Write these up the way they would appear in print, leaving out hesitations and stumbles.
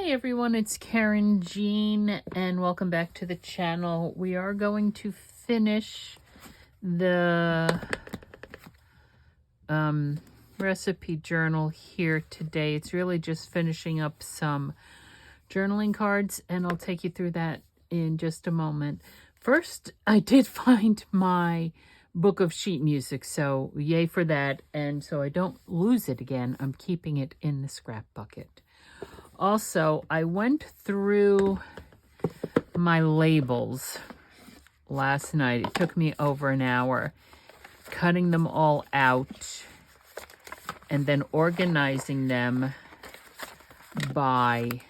Hi everyone, it's Karynjean and welcome back to the channel. We are going to finish the recipe journal here today. It's really just finishing up some journaling cards and I'll take you through that in just a moment. First, I did find my book of sheet music, so yay for that. And so I don't lose it again, I'm keeping it in the scrap bucket. Also, I went through my labels last night. It took me over an hour, cutting them all out and then organizing them by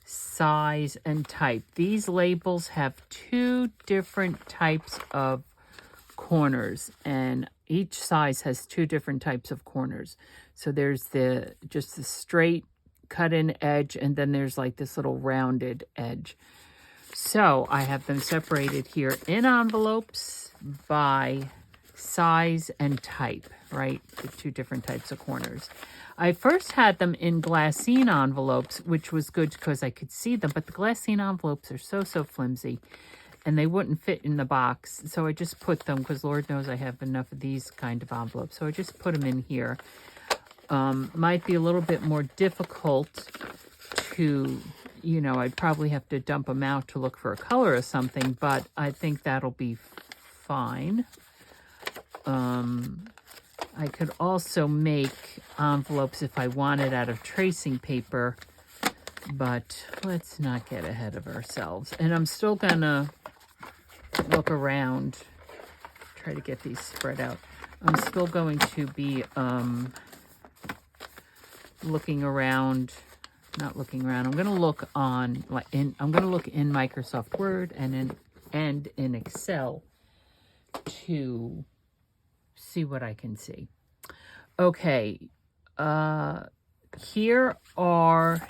size and type. These labels have two different types of corners, and each size has two different types of corners. So there's just the straight cut-in edge, and then there's like this little rounded edge. So I have them separated here in envelopes by size and type, right? The two different types of corners. I first had them in glassine envelopes, which was good because I could see them, but the glassine envelopes are so flimsy and they wouldn't fit in the box. So I just put them, because Lord knows I have enough of these kind of envelopes. So I just put them in here. Might be a little bit more difficult to, I'd probably have to dump them out to look for a color or something, but I think that'll be fine. I could also make envelopes if I wanted out of tracing paper, but let's not get ahead of ourselves. And I'm still gonna look around, try to get these spread out. I'm still going to be, looking around, not looking around. I'm going to look I'm going to look in Microsoft Word and in Excel to see what I can see. Okay. Here are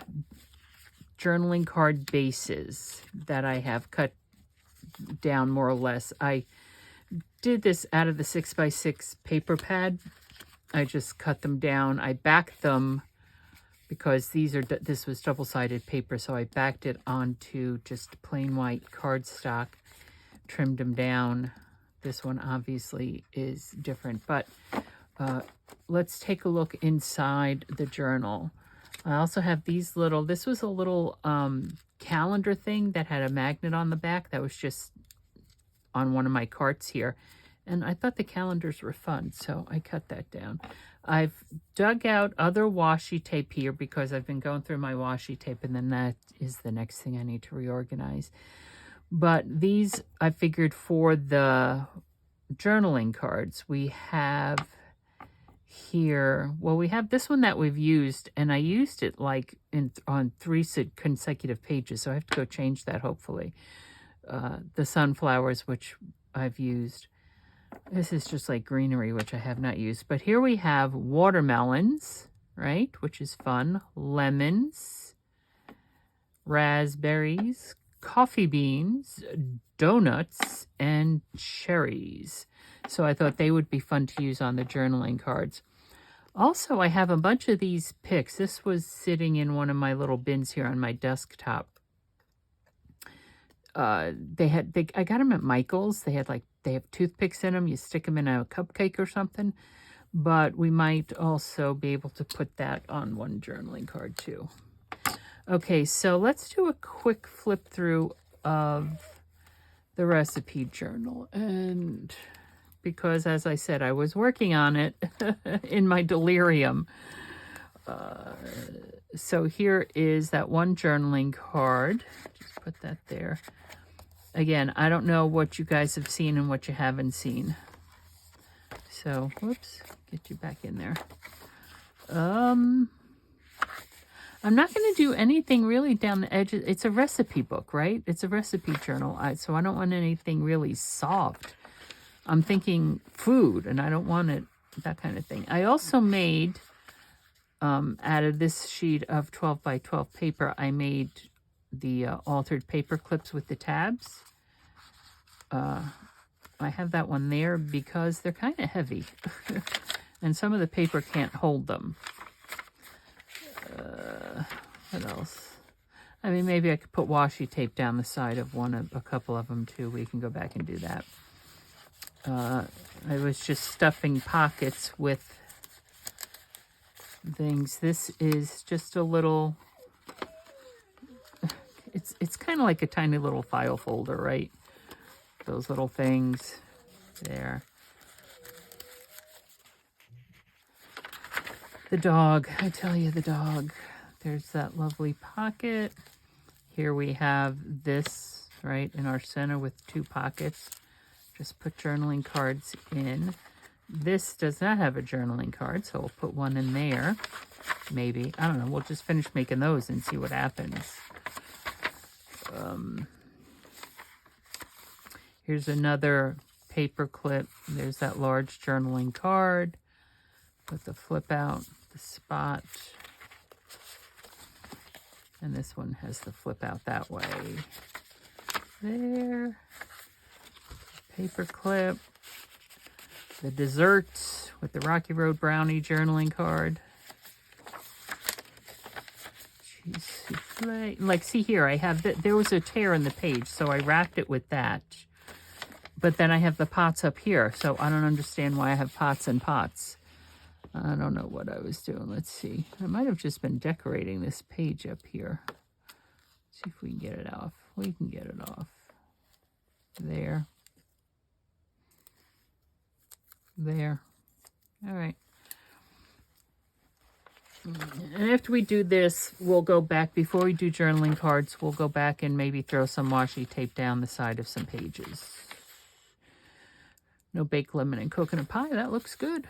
journaling card bases that I have cut down more or less. I did this out of the 6x6 paper pad. I just cut them down. I backed them because this was double-sided paper, so I backed it onto just plain white cardstock, trimmed them down. This one obviously is different, but let's take a look inside the journal. I also have these this was a little calendar thing that had a magnet on the back that was just on one of my carts here. And I thought the calendars were fun, so I cut that down. I've dug out other washi tape here because I've been going through my washi tape, and then that is the next thing I need to reorganize. But these, I figured, for the journaling cards, we have here, well, we have this one that we've used, and I used it like on 3 consecutive pages, so I have to go change that, hopefully. The sunflowers, which I've used. This is just like greenery, which I have not used. But here we have watermelons, right, which is fun. Lemons, raspberries, coffee beans, donuts, and cherries. So I thought they would be fun to use on the journaling cards. Also, I have a bunch of these picks. This was sitting in one of my little bins here on my desktop. I got them at Michael's. They have toothpicks in them. You stick them in a cupcake or something. But we might also be able to put that on one journaling card too. Okay, so let's do a quick flip through of the recipe journal. And because, as I said, I was working on it in my delirium. So here is that one journaling card. Just put that there. Again, I don't know what you guys have seen and what you haven't seen. So, whoops, get you back in there. I'm not going to do anything really down the edges. It's a recipe book, right? It's a recipe journal. So I don't want anything really soft. I'm thinking food, and I don't want it, that kind of thing. I also made, out of this sheet of 12 by 12 paper, I made the altered paper clips with the tabs. I have that one there because they're kind of heavy and some of the paper can't hold them. What else? I mean, maybe I could put washi tape down the side of a couple of them too. We can go back and do that. I was just stuffing pockets with things. This is just a little, it's kind of like a tiny little file folder, right? Those little things there. The dog, I tell you, the dog. There's that lovely pocket. Here we have this, right, in our center with 2 pockets. Just put journaling cards in. This does not have a journaling card, so we'll put one in there. Maybe. I don't know. We'll just finish making those and see what happens. Here's another paper clip. There's that large journaling card with the flip out, the spot. And this one has the flip out that way. There. Paper clip. The desserts with the Rocky Road Brownie journaling card. Cheese souffle. Like, see here, I have there was a tear in the page, so I wrapped it with that. But then I have the pots up here, so I don't understand why I have pots and pots. I don't know what I was doing. Let's see. I might have just been decorating this page up here. See if we can get it off. We can get it off. There. There. All right. And after we do this, we'll go back, before we do journaling cards, we'll go back and maybe throw some washi tape down the side of some pages. No baked lemon and coconut pie. That looks good.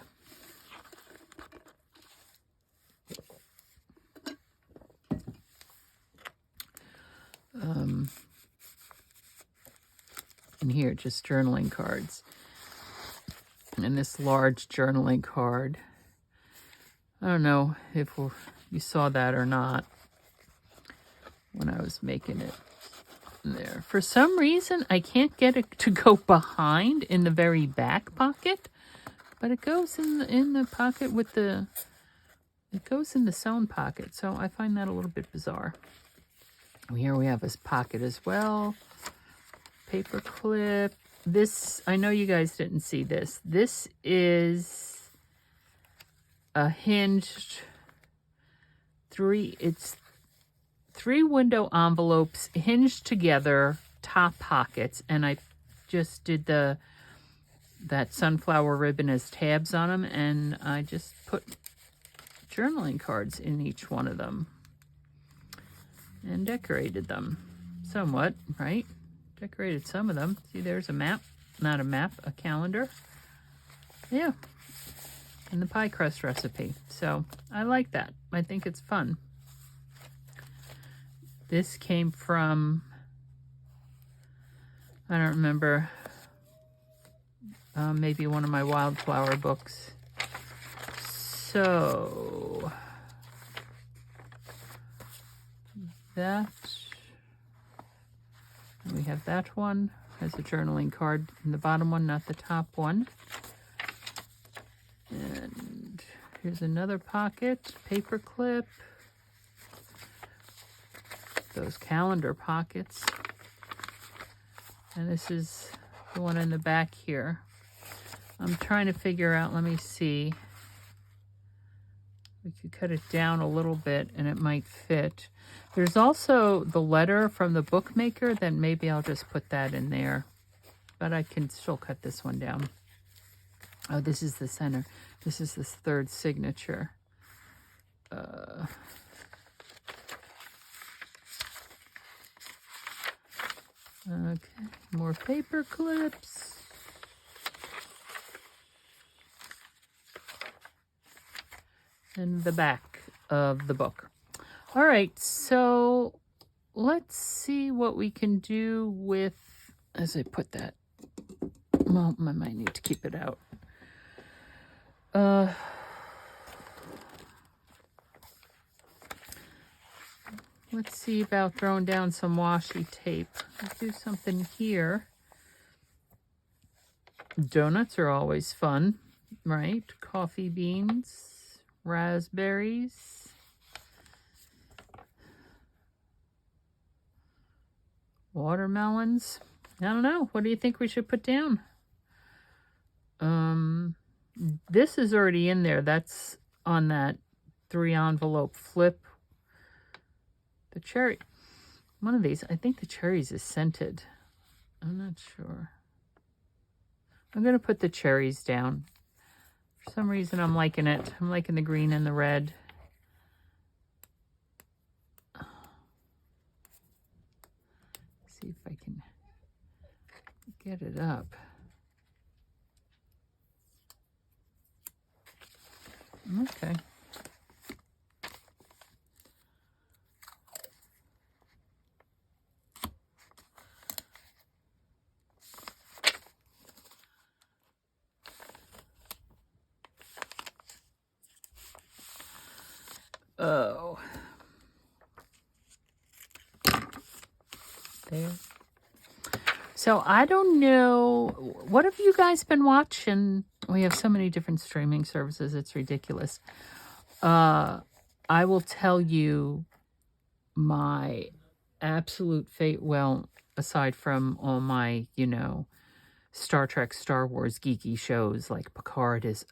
And here, just journaling cards. And this large journaling card. I don't know if you saw that or not when I was making it there. For some reason, I can't get it to go behind in the very back pocket, but it goes in the pocket with the, it goes in the sewn pocket. So I find that a little bit bizarre. Here we have this pocket as well. Paper clip. This, I know you guys didn't see this. This is a hinged it's 3 window envelopes hinged together, top pockets, and I just did that sunflower ribbon as tabs on them, and I just put journaling cards in each one of them and decorated them somewhat, right? Decorated some of them. See, there's a map. Not a map, a calendar. Yeah. And the pie crust recipe. So I like that. I think it's fun. This came from, I don't remember, maybe one of my wildflower books. So that, we have that one, has a journaling card in the bottom one, not the top one. And here's another pocket, paper clip, those calendar pockets. And this is the one in the back here. I'm trying to figure out, let me see. We could cut it down a little bit and it might fit. There's also the letter from the bookmaker, then maybe I'll just put that in there. But I can still cut this one down. Oh, this is the center. This is this third signature. Okay, more paper clips. And the back of the book. All right, so let's see what we can do with, as I put that, well, I might need to keep it out. Let's see about throwing down some washi tape. Let's do something here. Donuts are always fun, right? Coffee beans, raspberries. Watermelons. I don't know. What do you think we should put down? This is already in there. That's on that 3 envelope flip. The cherry. One of these, I think the cherries is scented. I'm not sure. I'm going to put the cherries down. For some reason, I'm liking it. I'm liking the green and the red. See if I can get it up. Okay. Oh. There. So I don't know. What have you guys been watching? We have so many different streaming services. It's ridiculous. I will tell you my absolute fate. Well, aside from all my, Star Trek, Star Wars geeky shows like Picard is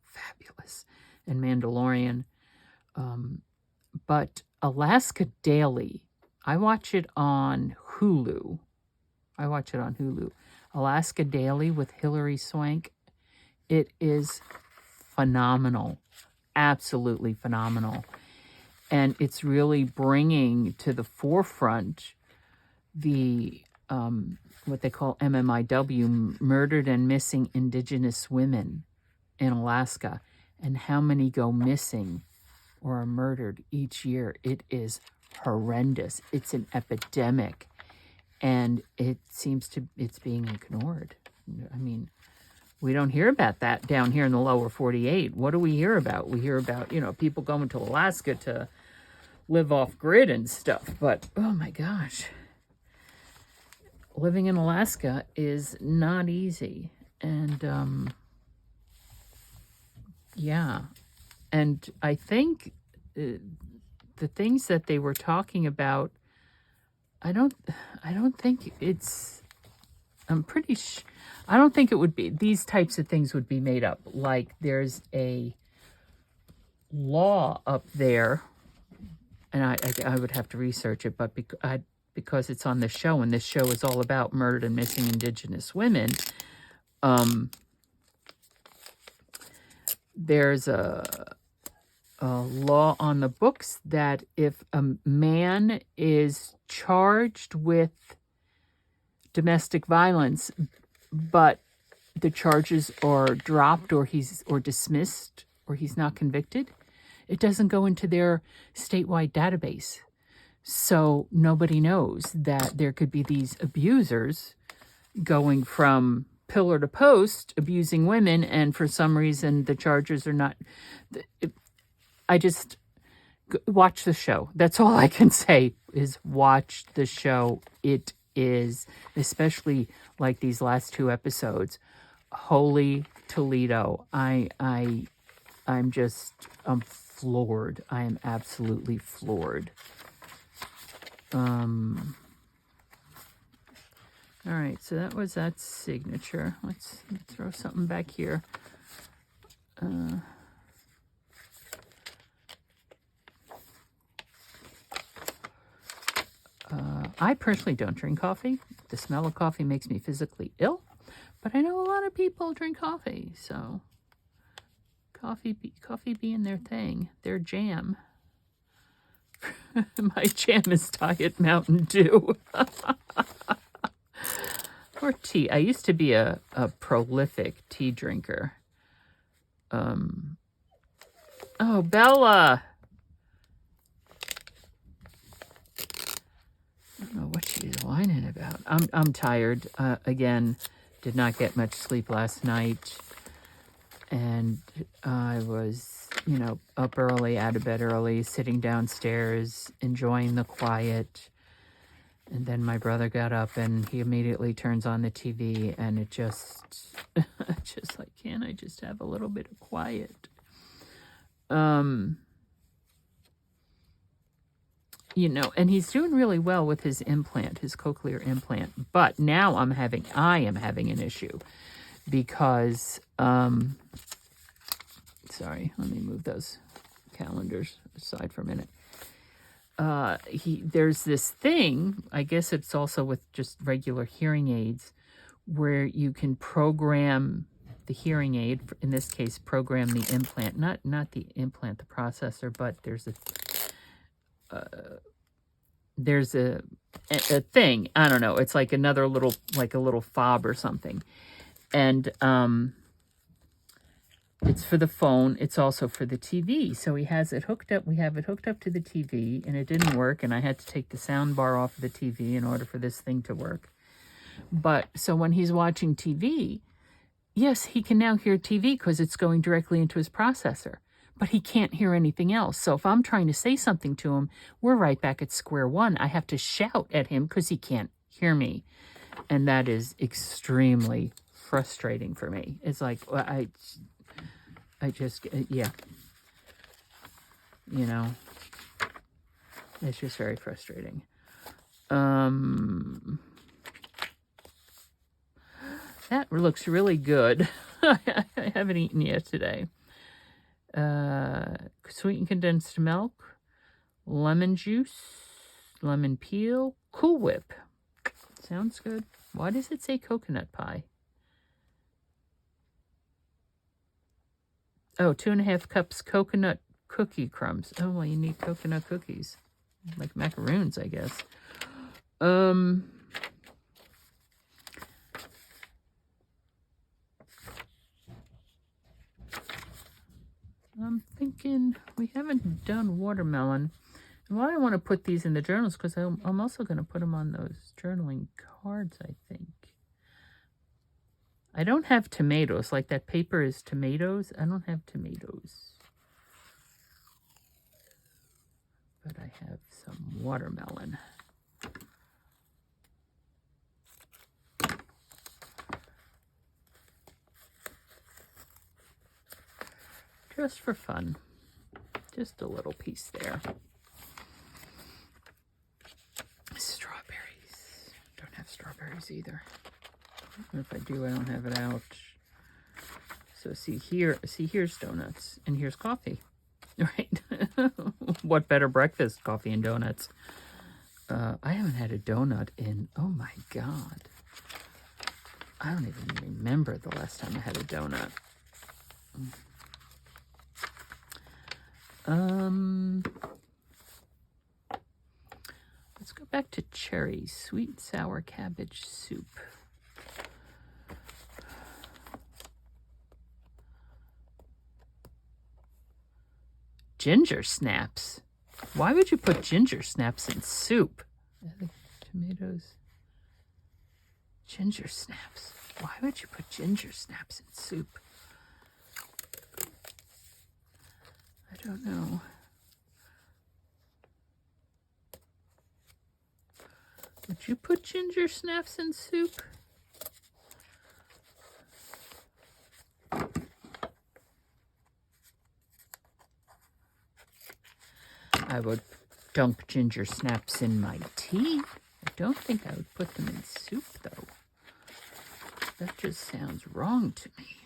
fabulous, and Mandalorian. But Alaska Daily, I watch it on Hulu. Alaska Daily with Hilary Swank. It is phenomenal. Absolutely phenomenal. And it's really bringing to the forefront the, what they call MMIW, murdered and missing Indigenous women in Alaska, and how many go missing or are murdered each year. It is horrendous. It's an epidemic. And it seems it's being ignored. I mean, we don't hear about that down here in the lower 48. What do we hear about? We hear about, people going to Alaska to live off grid and stuff. But, oh my gosh, living in Alaska is not easy. And, yeah. And I think the things that they were talking about, I don't think it's, I don't think it would be, these types of things would be made up. Like there's a law up there, and I would have to research it, but because it's on this show, and this show is all about murdered and missing Indigenous women, there's a law on the books that if a man is charged with domestic violence, but the charges are dropped or dismissed or he's not convicted, it doesn't go into their statewide database. So nobody knows that there could be these abusers going from pillar to post abusing women, and for some reason the charges are not. I just watch the show. That's all I can say is watch the show. It is, especially like these last 2 episodes, holy Toledo. I'm floored. I am absolutely floored. All right, so that was that signature. Let's throw something back here. I personally don't drink coffee. The smell of coffee makes me physically ill, but I know a lot of people drink coffee, so coffee being their thing, their jam. My jam is Diet Mountain Dew. Or tea. I used to be a prolific tea drinker. Oh, Bella! I don't know what she's whining about. I'm tired. Again, did not get much sleep last night. And I was, up early, out of bed early, sitting downstairs, enjoying the quiet. And then my brother got up and he immediately turns on the TV, and it just like, can't I just have a little bit of quiet? you know, and he's doing really well with his implant, his cochlear implant. But now I am having an issue because, sorry, let me move those calendars aside for a minute. There's this thing, I guess it's also with just regular hearing aids, where you can program the hearing aid, in this case, program the implant, not the implant, the processor, but there's a thing, I don't know, it's like another little, like a little fob or something. And it's for the phone, it's also for the TV. So we have it hooked up to the TV, and it didn't work, and I had to take the sound bar off of the TV in order for this thing to work. But so when he's watching TV, yes, he can now hear TV because it's going directly into his processor, but he can't hear anything else. So if I'm trying to say something to him, we're right back at square one. I have to shout at him because he can't hear me. And that is extremely frustrating for me. It's like, I just, yeah, you know, it's just very frustrating. That looks really good. I haven't eaten yet today. Sweetened condensed milk, lemon juice, lemon peel, Cool Whip. Sounds good. Why does it say coconut pie? Oh, 2.5 cups coconut cookie crumbs. Oh, well, you need coconut cookies. Like macaroons, I guess. I'm thinking we haven't done watermelon. And why I want to put these in the journals, because I'm also going to put them on those journaling cards, I think. I don't have tomatoes. Like that paper is tomatoes. I don't have tomatoes. But I have some watermelon. Just for fun. Just a little piece there. Strawberries. Don't have strawberries either. If I do, I don't have it out. So here's donuts, and here's coffee. Right? What better breakfast? Coffee and donuts. I haven't had a donut in, oh my God. I don't even remember the last time I had a donut. Let's go back to cherries. Sweet and sour cabbage soup. Ginger snaps. Why would you put ginger snaps in soup? Tomatoes. Ginger snaps. Why would you put ginger snaps in soup? I don't know. Would you put ginger snaps in soup? I would dunk ginger snaps in my tea. I don't think I would put them in soup, though. That just sounds wrong to me.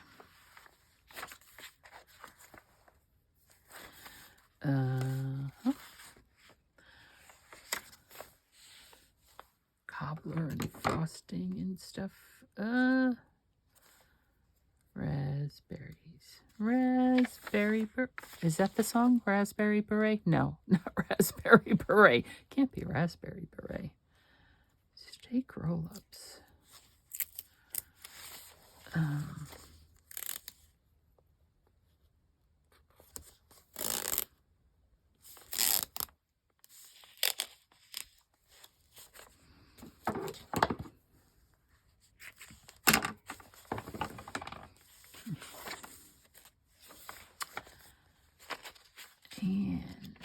Cobbler and frosting and stuff. Raspberries. Raspberry beret. Is that the song? Raspberry beret? No, not raspberry beret. Can't be raspberry beret. Steak roll-ups. And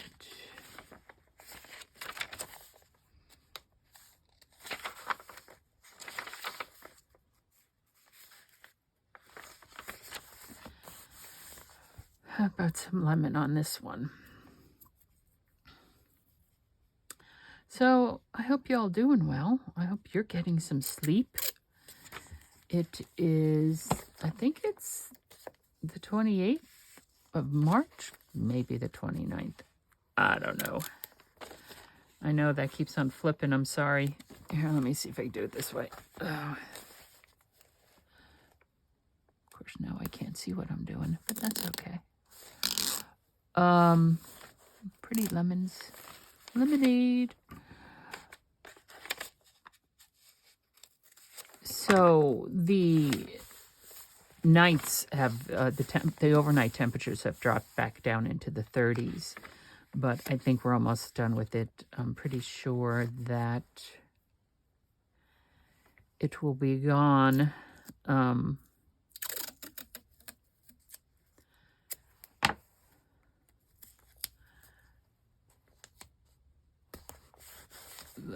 how about some lemon on this one? So I hope y'all doing well. I hope you're getting some sleep. It is, I think it's the 28th of March, maybe the 29th. I don't know. I know that keeps on flipping. I'm sorry. Here, let me see if I can do it this way. Oh. Of course, now I can't see what I'm doing, but that's okay. Pretty lemons. Lemonade. So the nights have the overnight temperatures have dropped back down into the 30s, but I think we're almost done with it. I'm pretty sure that it will be gone.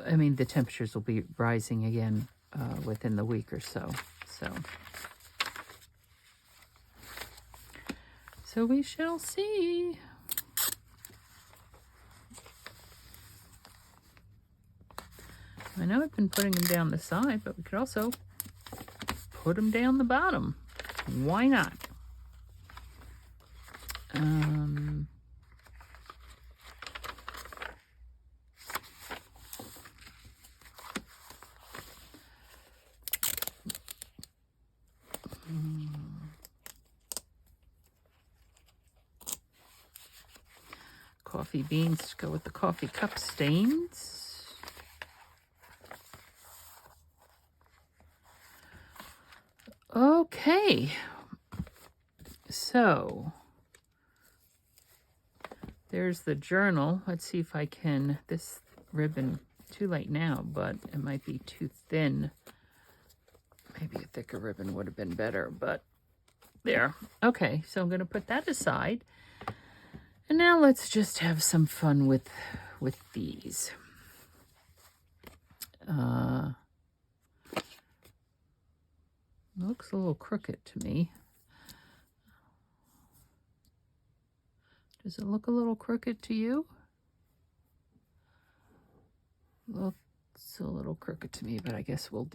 I mean, the temperatures will be rising again within the week or so. So we shall see. I know I've been putting them down the side, but we could also put them down the bottom. Why not? Coffee beans go with the coffee cup stains. Okay, so there's the journal. Let's see if I can, this ribbon, too late now, but it might be too thin. Maybe a thicker ribbon would have been better, but there. Okay, so I'm going to put that aside. And now let's just have some fun with these. Looks a little crooked to me. Does it look a little crooked to you? Looks a little crooked to me, but I guess we'll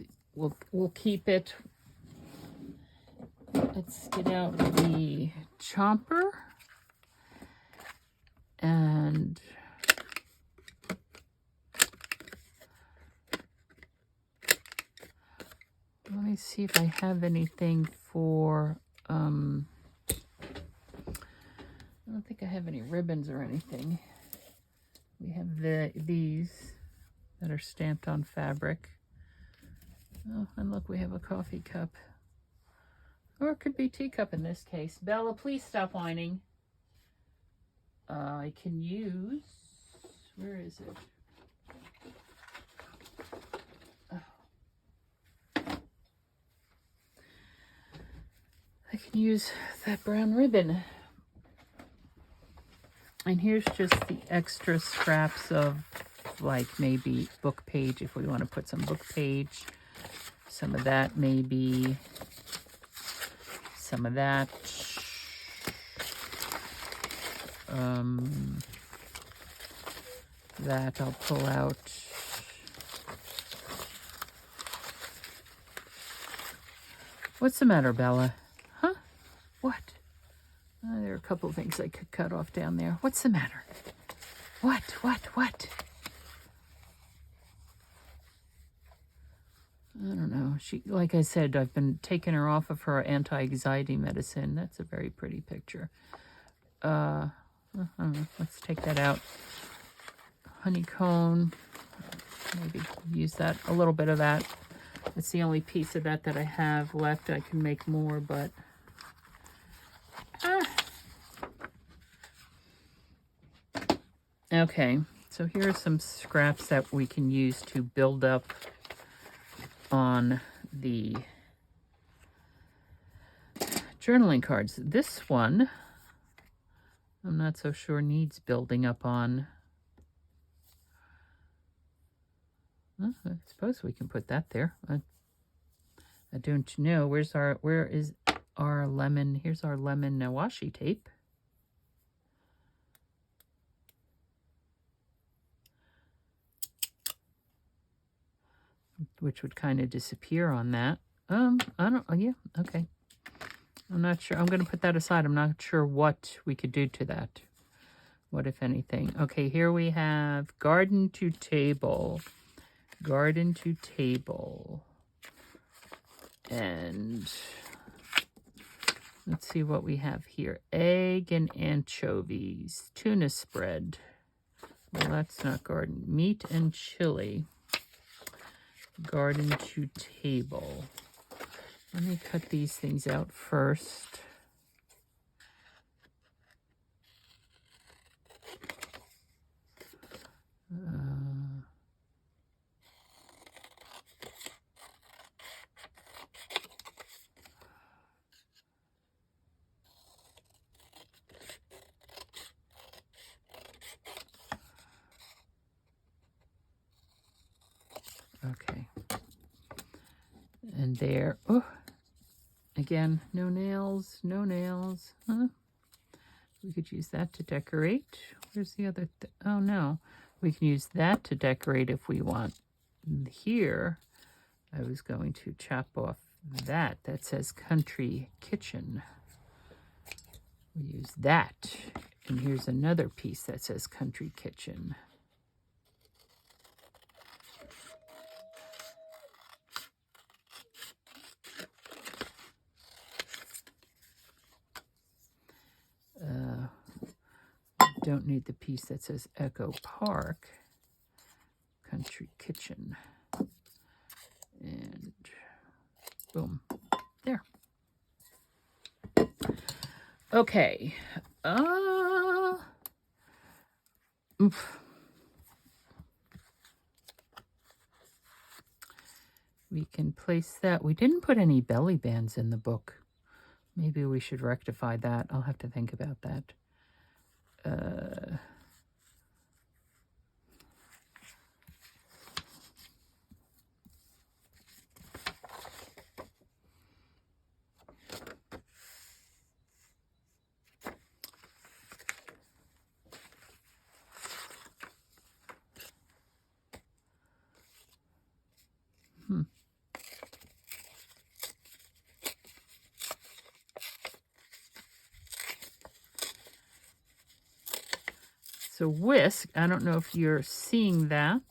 keep it. Let's get out the chomper and let me see if I have anything for I don't think I have any ribbons or anything. We have these that are stamped on fabric. Oh, and look, we have a coffee cup. Or it could be teacup in this case. Bella, please stop whining. I can use, where is it? Oh. I can use that brown ribbon. And here's just the extra scraps of, like, maybe book page, if we want to put some book page. Some of that, maybe. Some of that. That I'll pull out. What's the matter, Bella? Huh? What? There are a couple of things I could cut off down there. What's the matter? What? I don't know. She, like I said, I've been taking her off of her anti-anxiety medicine. That's a very pretty picture. I don't know. Let's take that out. Honeycomb. Maybe use that, a little bit of that. It's the only piece of that I have left. I can make more, but okay, so here are some scraps that we can use to build up on the journaling cards. This one, I'm not so sure needs building up on. I suppose we can put that there. I don't know. Where is our lemon? Here's our lemon washi tape. which would kind of disappear on that. I don't, yeah, okay. I'm not sure. I'm going to put that aside. I'm not sure what we could do to that. What, if anything? Okay, here we have garden to table. Garden to table. And let's see what we have here. Egg and anchovies. Tuna spread. Well, that's not garden. Meat and chili. Garden to table. Let me cut these things out first. Okay. And there. Oh, again, no nails, no nails. Huh? We could use that to decorate. Where's the other? Oh, no. We can use that to decorate if we want. And here, I was going to chop off that. That says Country Kitchen. We use that. And here's another piece that says Country Kitchen. Don't need the piece that says Echo Park. Country Kitchen. And boom. There. Okay. Oof. We can place that. We didn't put any belly bands in the book. Maybe we should rectify that. I'll have to think about that. So whisk, I don't know if you're seeing that.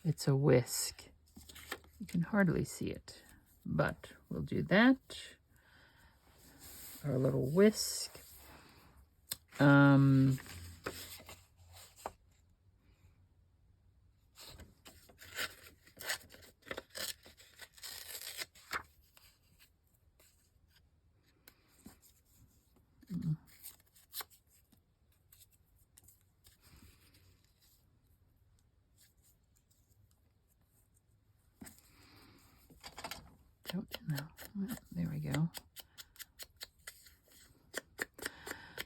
It's a whisk. You can hardly see it, but we'll do that. Our little whisk. There we go.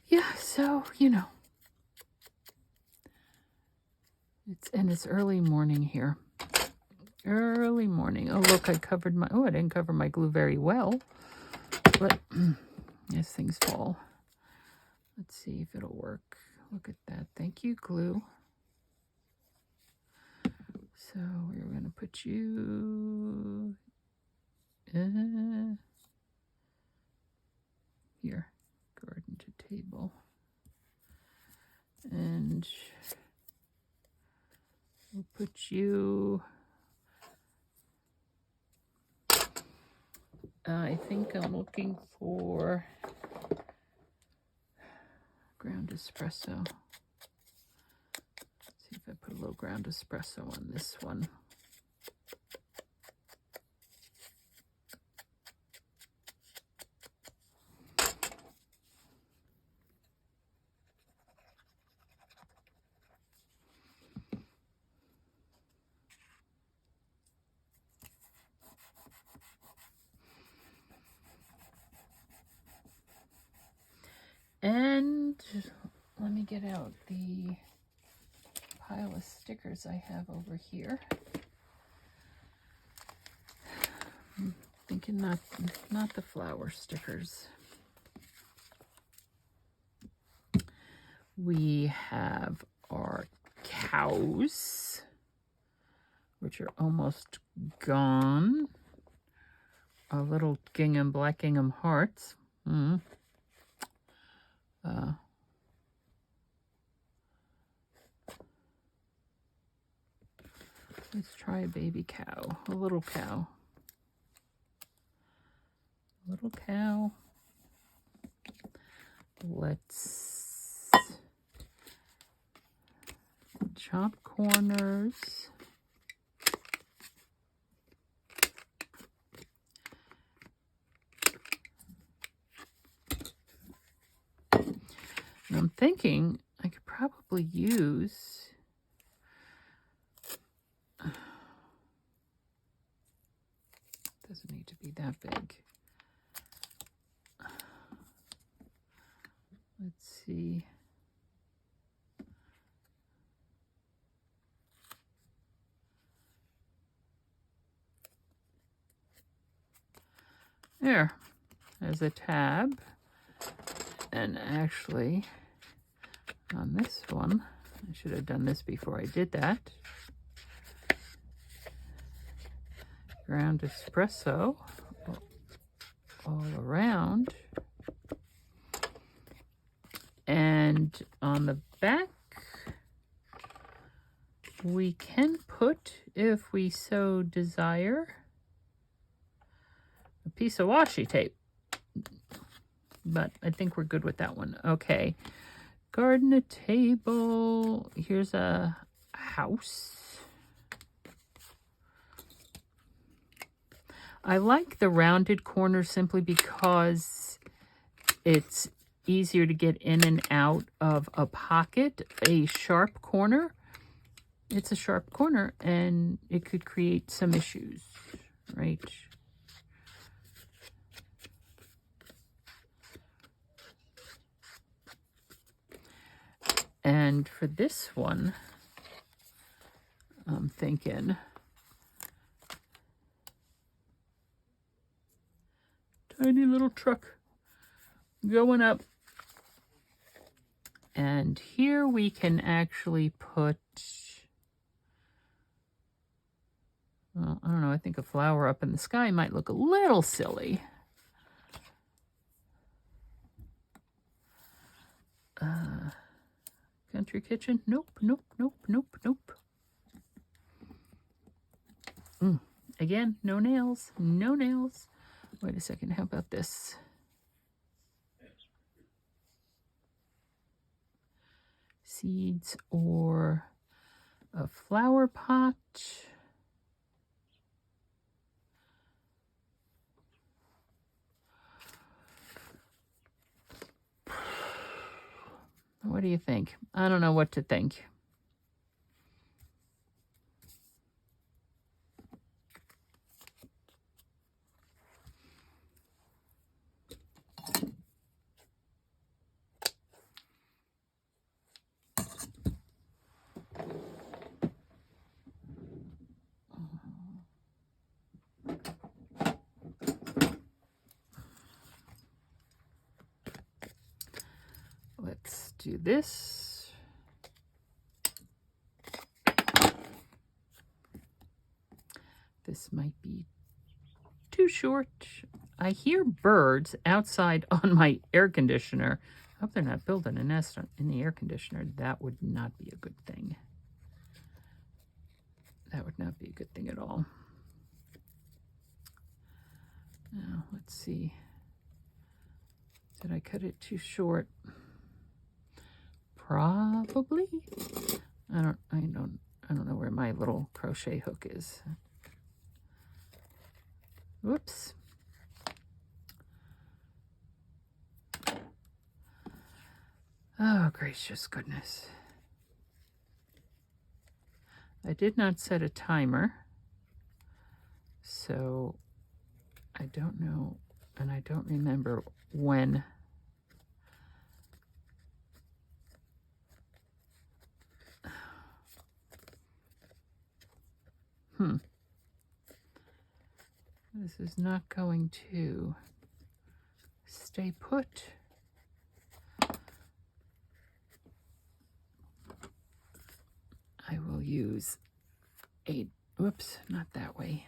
Yeah, so, you know. It's early morning here. Early morning. Oh, look, I didn't cover my glue very well. But as things fall. Let's see if it'll work. Look at that. Thank you, glue. So we're going to put you here. Garden to table. And we'll put you... I think I'm looking for ground espresso. Let's see if I put a little ground espresso on this one. And let me get out the pile of stickers I have over here. I'm thinking not the flower stickers. We have our cows, which are almost gone. Our little gingham, black gingham hearts. Let's try a baby cow, a little cow. Little cow. Let's chop corners. And I'm thinking I could probably use doesn't need to be that big. Let's see. There's a tab. And actually, on this one, I should have done this before I did that. Ground espresso all around. And on the back, we can put, if we so desire, a piece of washi tape. But I think we're good with that one. Okay. Garden table. Here's a house. I like the rounded corners simply because it's easier to get in and out of a pocket. A sharp corner, it's a sharp corner and it could create some issues, right? And for this one, I'm thinking tiny little truck going up. And here we can actually put, well, I don't know, I think a flower up in the sky might look a little silly. Country kitchen? Nope, nope, nope, nope, nope. Again, no nails, no nails. Wait a second, how about this? Seeds or a flower pot. What do you think? I don't know what to think. Let's do this. This might be too short. I hear birds outside on my air conditioner. I hope they're not building a nest in the air conditioner. That would not be a good thing. That would not be a good thing at all. Now, let's see. Did I cut it too short? Probably. I don't know where my little crochet hook is. Whoops. Oh, gracious goodness. I did not set a timer, so I don't know, and I don't remember when. This is not going to stay put. use a, whoops, not that way.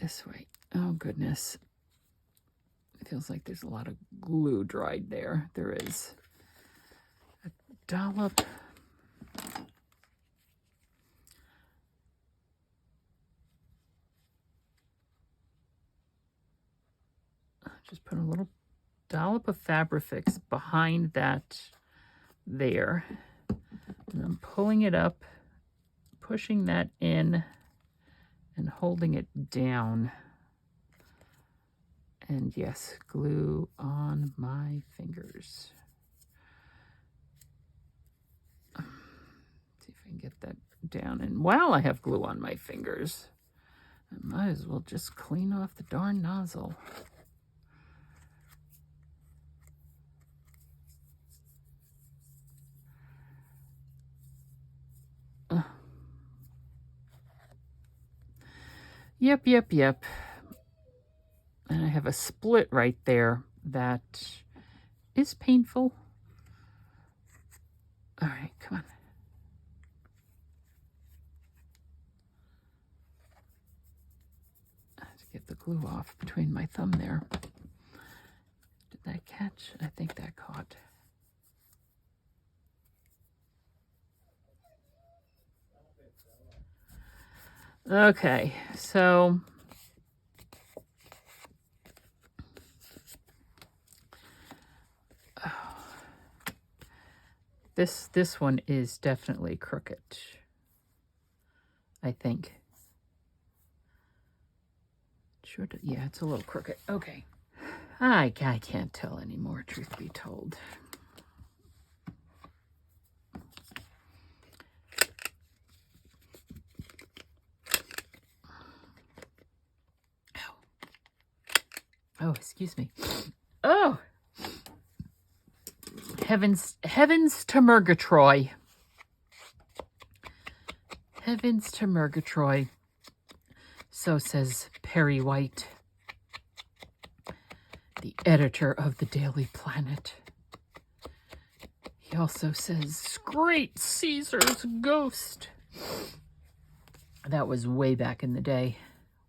This way. Oh, goodness. It feels like there's a lot of glue dried there. There is. A dollop. Just put a little dollop of Fabrifix behind that there. And I'm pulling it up, pushing that in, and holding it down. And yes, glue on my fingers. See if I can get that down. And while I have glue on my fingers, I might as well just clean off the darn nozzle. Yep. And I have a split right there that is painful. All right, come on. I have to get the glue off between my thumb there. Did that catch? I think that caught. Okay, so this one is definitely crooked, I think. Sure, yeah, it's a little crooked. Okay. I can't tell anymore, truth be told. Oh, excuse me. Oh! Heavens to Murgatroyd. Heavens to Murgatroyd. So says Perry White, the editor of the Daily Planet. He also says, Great Caesar's ghost. That was way back in the day.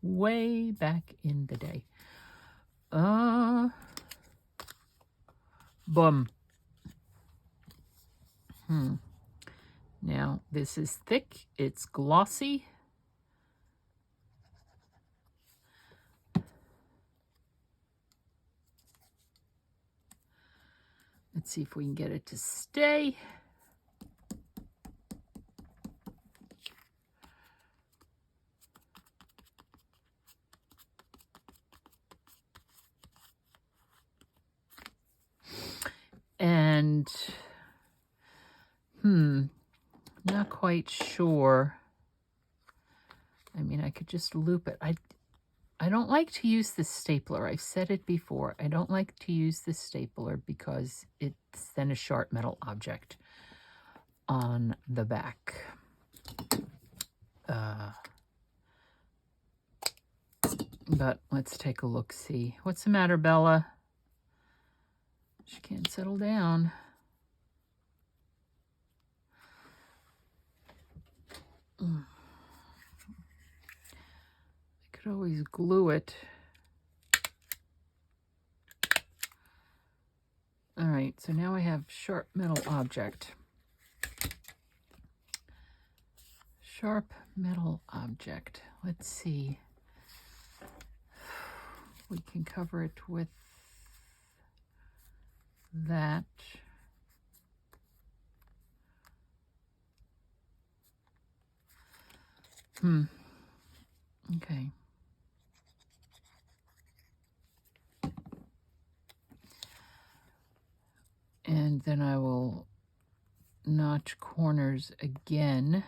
Way back in the day. Boom. Now, this is thick. It's glossy. Let's see if we can get it to stay. And, not quite sure. I mean, I could just loop it. I don't like to use the stapler. I've said it before. I don't like to use the stapler because it's then a sharp metal object on the back. But let's take a look, see. What's the matter, Bella? She can't settle down. I could always glue it. All right, so now I have sharp metal object. Sharp metal object. Let's see. We can cover it with that. Okay. And then I will notch corners again.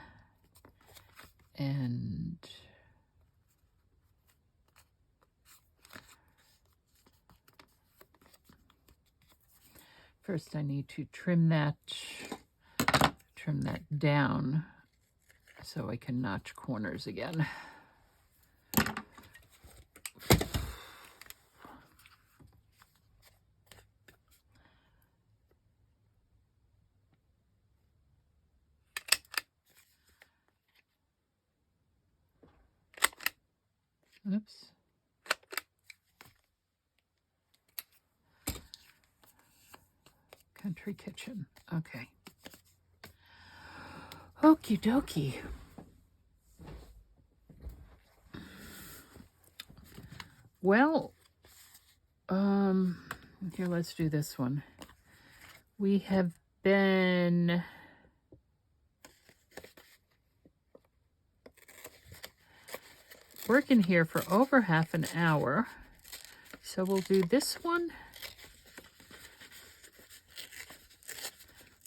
And first I need to trim that down so I can notch corners again. Oops. Country Kitchen. Okay. Okie dokie. Well, here, let's do this one. We have been working here for over half an hour. So we'll do this one.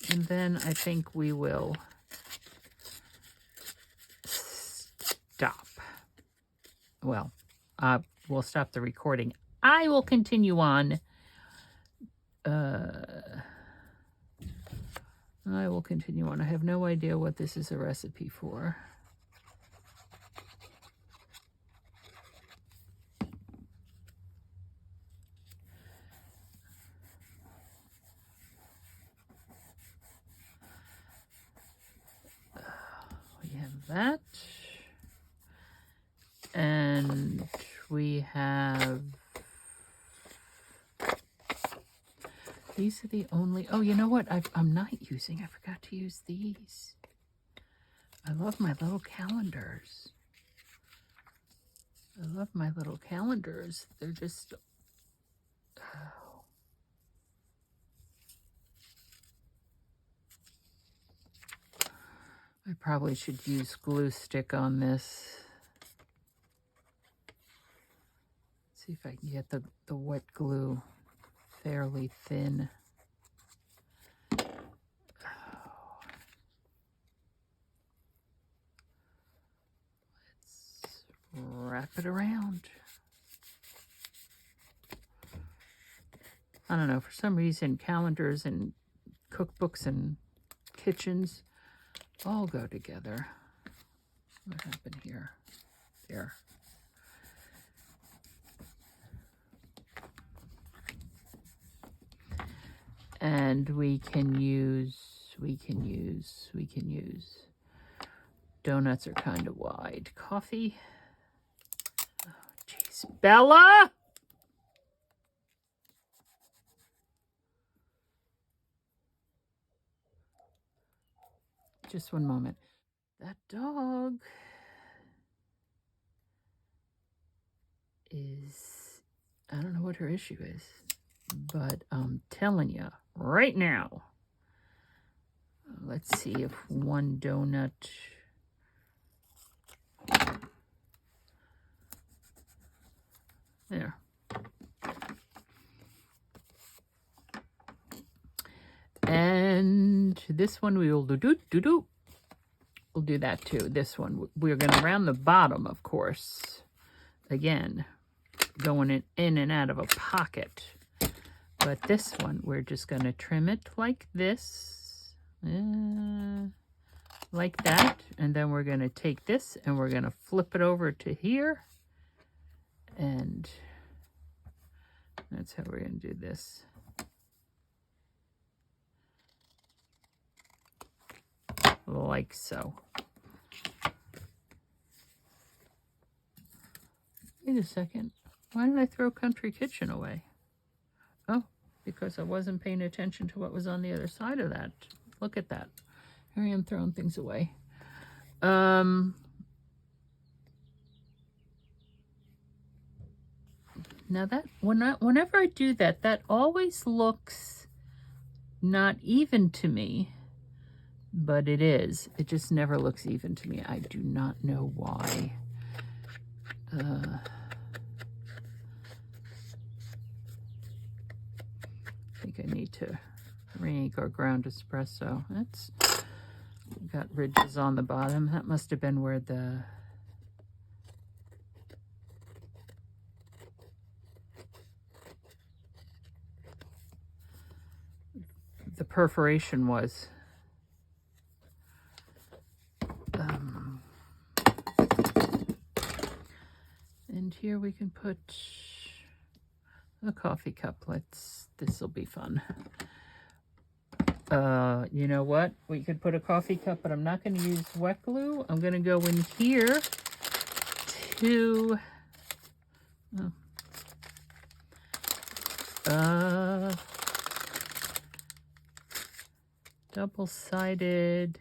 And then I think we will stop. Well, we'll stop the recording. I will continue on. I will continue on. I have no idea what this is a recipe for. We have that. And we have... These are the only... Oh, you know what? I'm not using... I forgot to use these. I love my little calendars. I love my little calendars. They're just... Oh. I probably should use glue stick on this. See if I can get the wet glue fairly thin. Oh. Let's wrap it around. I don't know, for some reason calendars and cookbooks and kitchens all go together. What happened here? There. And we can use. Donuts are kind of wide. Coffee. Oh, jeez. Bella! Just one moment. That dog is, I don't know what her issue is, but I'm telling you right now. Let's see if one donut. There. And this one we will do. We'll do that too. This one, we're going to round the bottom, of course. Again, going in and out of a pocket. But this one, we're just going to trim it like this. Like that. And then we're going to take this and we're going to flip it over to here. And that's how we're going to do this. Like so. Wait a second. Why did I throw Country Kitchen away? Oh, because I wasn't paying attention to what was on the other side of that. Look at that. Here I am throwing things away. Now that whenever I do that, that always looks not even to me. But it is. It just never looks even to me. I do not know why. I think I need to re-ink or ground espresso. That's got ridges on the bottom. That must have been where the perforation was. And here we can put a coffee cup. This'll be fun. You know what? We could put a coffee cup, but I'm not going to use wet glue. I'm going to go in here to Oh. Double-sided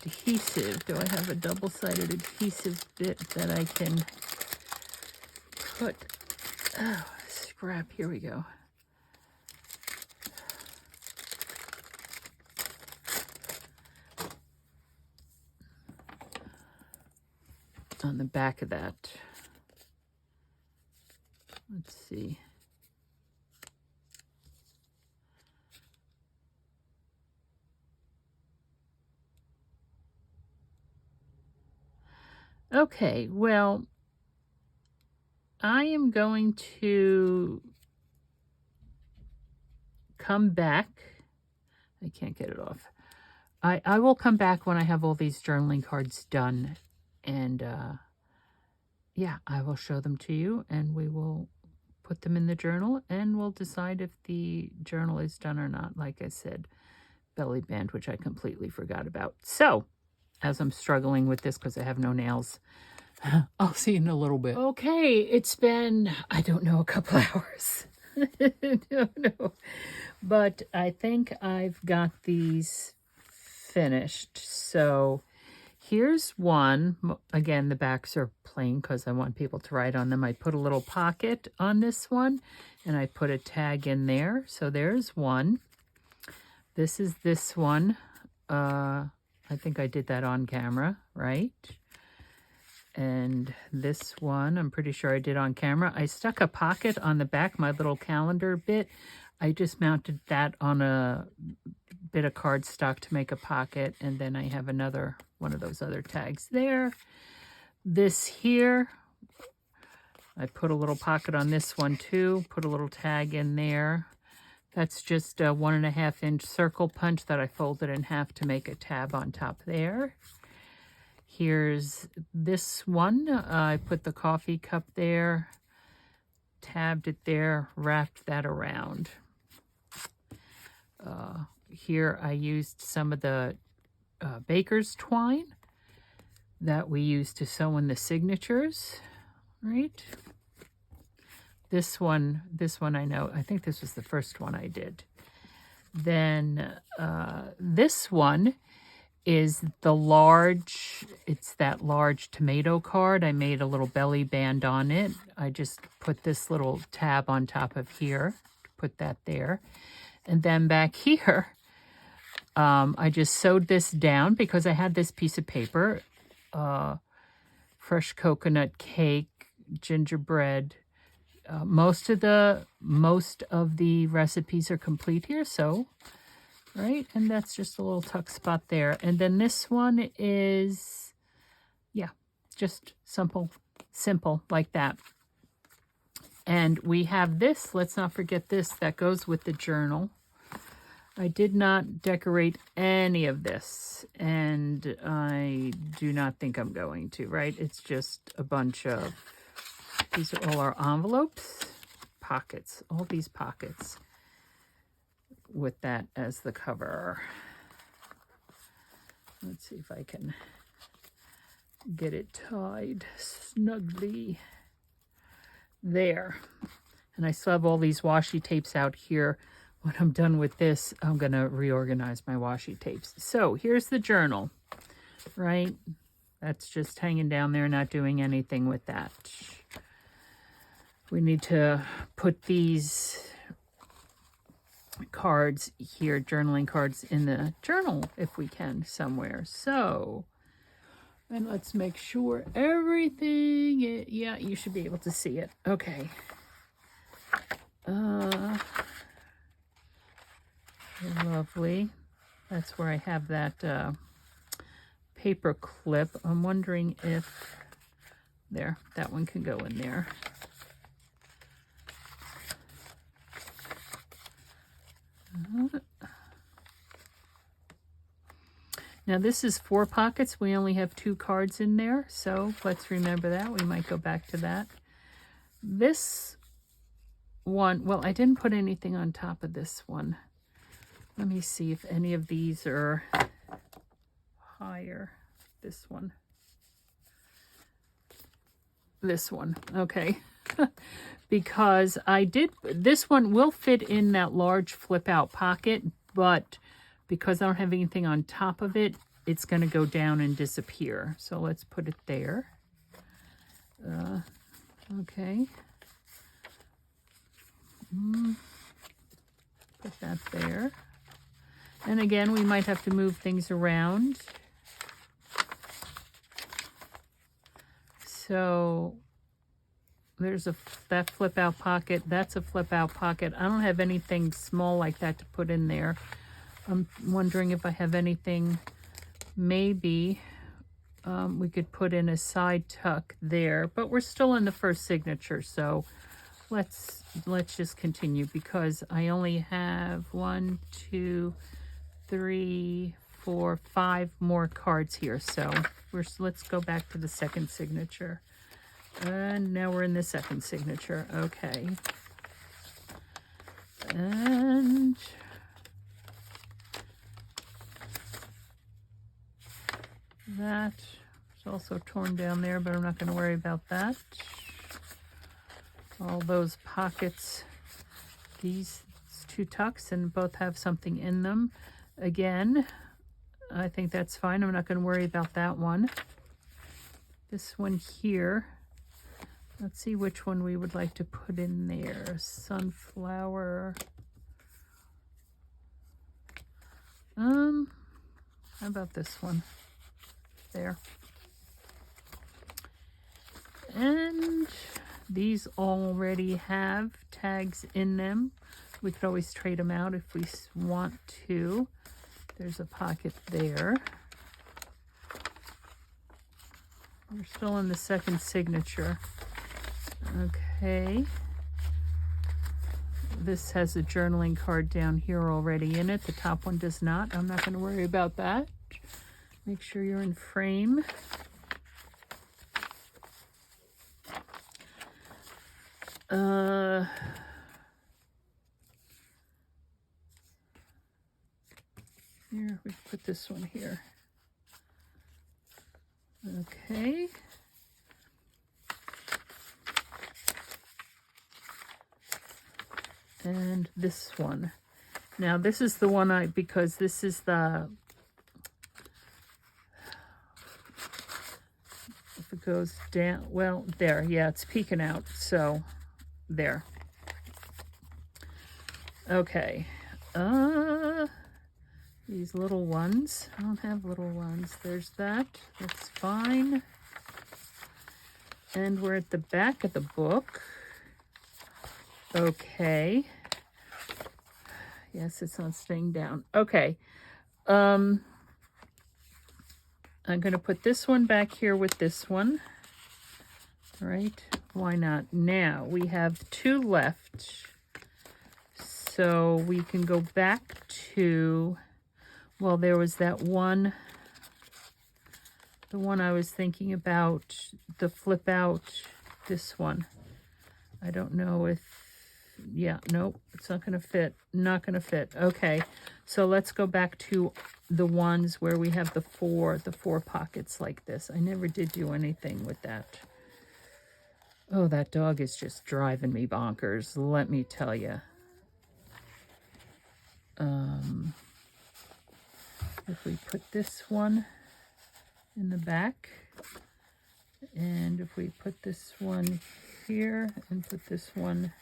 adhesive. Do I have a double-sided adhesive bit that I can put? Oh, scrap. Here we go. On the back of that. Let's see. Okay, well, I am going to come back. I can't get it off. I will come back when I have all these journaling cards done, and yeah, I will show them to you, and we will put them in the journal, and we'll decide if the journal is done or not. Like I said, belly band, which I completely forgot about. So, as I'm struggling with this because I have no nails, I'll see you in a little bit. Okay, it's been, I don't know, a couple hours. No. But I think I've got these finished. So here's one. Again, the backs are plain because I want people to write on them. I put a little pocket on this one, and I put a tag in there. So there's one. This is this one. I think I did that on camera, right? And this one, I'm pretty sure I did on camera. I stuck a pocket on the back, my little calendar bit. I just mounted that on a bit of cardstock to make a pocket. And then I have another one of those other tags there. This here, I put a little pocket on this one too. Put a little tag in there. That's just a 1.5 inch circle punch that I folded in half to make a tab on top there. Here's this one. I put the coffee cup there, tabbed it there, wrapped that around. Here I used some of the baker's twine that we used to sew in the signatures, right? This one I know, I think this was the first one I did. Then this one is the large, it's that large tomato card. I made a little belly band on it. I just put this little tab on top of here, put that there. And then back here, I just sewed this down because I had this piece of paper, fresh coconut cake, gingerbread. Most of the recipes are complete here, so right, and that's just a little tuck spot there. And then this one is, yeah, just simple like that. And we have this, let's not forget this, that goes with the journal. I did not decorate any of this, and I do not think I'm going to, right? It's just a bunch of, these are all our envelopes, pockets, all these pockets with that as the cover. Let's see if I can get it tied snugly there. And I still have all these washi tapes out here. When I'm done with this, I'm going to reorganize my washi tapes. So here's the journal, right? That's just hanging down there, not doing anything with that. We need to put these cards here, journaling cards, in the journal if we can somewhere. So, and let's make sure everything, yeah, you should be able to see it. Okay. Lovely. That's where I have that paper clip. I'm wondering if, there, that one can go in there. Now this is 4 pockets. We only have 2 cards in there, so let's remember that. We might go back to that. This one, well, I didn't put anything on top of this one. Let me see if any of these are higher. This one. this one, okay? Because this one will fit in that large flip out pocket, but because I don't have anything on top of it, it's going to go down and disappear. So let's put it there. Okay. Put that there. And again, we might have to move things around. So there's that flip out pocket. That's a flip out pocket. I don't have anything small like that to put in there. I'm wondering if I have anything, maybe we could put in a side tuck there, but we're still in the first signature. So let's just continue, because I only have 1, 2, 3, 4, 5 more cards here. So let's go back to the second signature. And now we're in the second signature. Okay. And that is also torn down there, but I'm not going to worry about that. All those pockets, these 2 tucks, and both have something in them. Again, I think that's fine. I'm not going to worry about that one. This one here, let's see which one we would like to put in there. Sunflower. How about this one? There. And these already have tags in them. We could always trade them out if we want to. There's a pocket there. We're still in the second signature. Okay. This has a journaling card down here already in it. The top one does not. I'm not going to worry about that. Make sure you're in frame. Here, we put this one here. Okay. And this one. Now this is the one because this is the, if it goes down, well, there, yeah, it's peeking out, so there. Okay. These little ones. I don't have little ones. There's that. That's fine. And we're at the back of the book. Okay. Yes, it's not staying down. Okay. I'm going to put this one back here with this one. All right. Why not? Now we have 2 left. So we can go back to, well, there was that one, the one I was thinking about, the flip out, this one. I don't know if, yeah, nope, it's not going to fit. Not going to fit. Okay, so let's go back to the ones where we have the four pockets like this. I never did do anything with that. Oh, that dog is just driving me bonkers, let me tell you. If we put this one in the back, and if we put this one here and put this one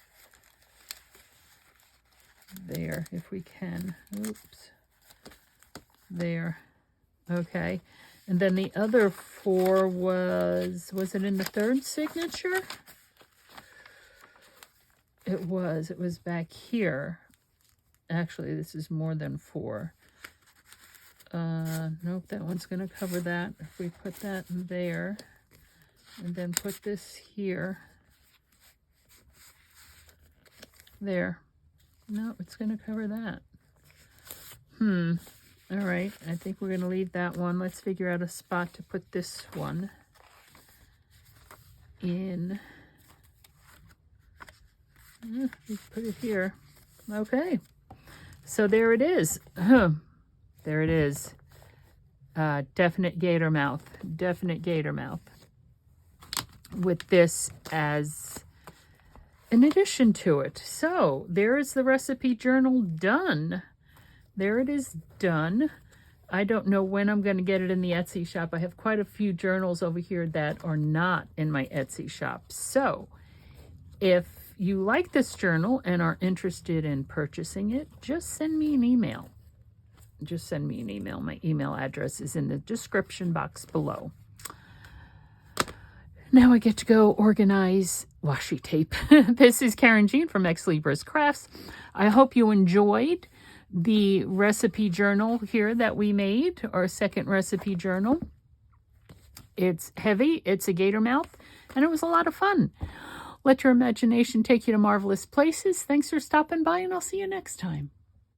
there, if we can. Oops. There. Okay. And then the other 4 was it in the third signature? It was back here. Actually, this is more than 4. Nope, that one's going to cover that. If we put that in there, and then put this here. There. No, it's going to cover that. All right, I think we're going to leave that one. Let's figure out a spot to put this one in. We put it here. Okay. So there it is. There it is. Definite gator mouth. Definite gator mouth. with this as an addition to it. So there is the recipe journal done. There it is done. I don't know when I'm going to get it in the Etsy shop. I have quite a few journals over here that are not in my Etsy shop. So if you like this journal and are interested in purchasing it, just send me an email. Just send me an email. My email address is in the description box below. Now I get to go organize washi tape. This is Karynjean from Ex Libris Crafts. I hope you enjoyed the recipe journal here that we made, our second recipe journal. It's heavy, it's a gator mouth, and it was a lot of fun. Let your imagination take you to marvelous places. Thanks for stopping by, and I'll see you next time.